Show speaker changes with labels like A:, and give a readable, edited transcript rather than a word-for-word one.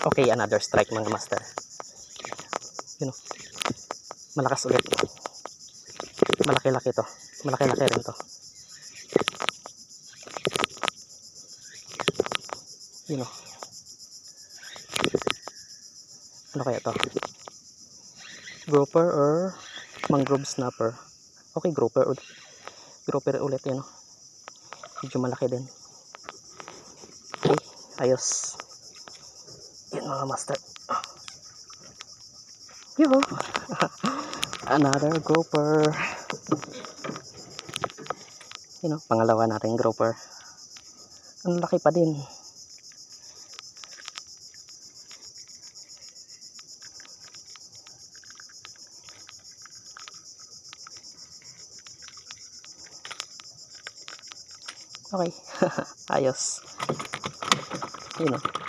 A: Okay, another strike mga master. Yun o. Malakas ulit. Malaki-laki to. Malaki-laki rin to. Yun o. Ano kaya to? Grouper or mangrove snapper? Okay, grouper ulit. Grouper ulit yun o. Medyo malaki din. Okay, ayos. Yun mga master. Yo. Another grouper. Yun o, pangalawa natin grouper. Ang laki pa din. Okay. Ayos. Yun o.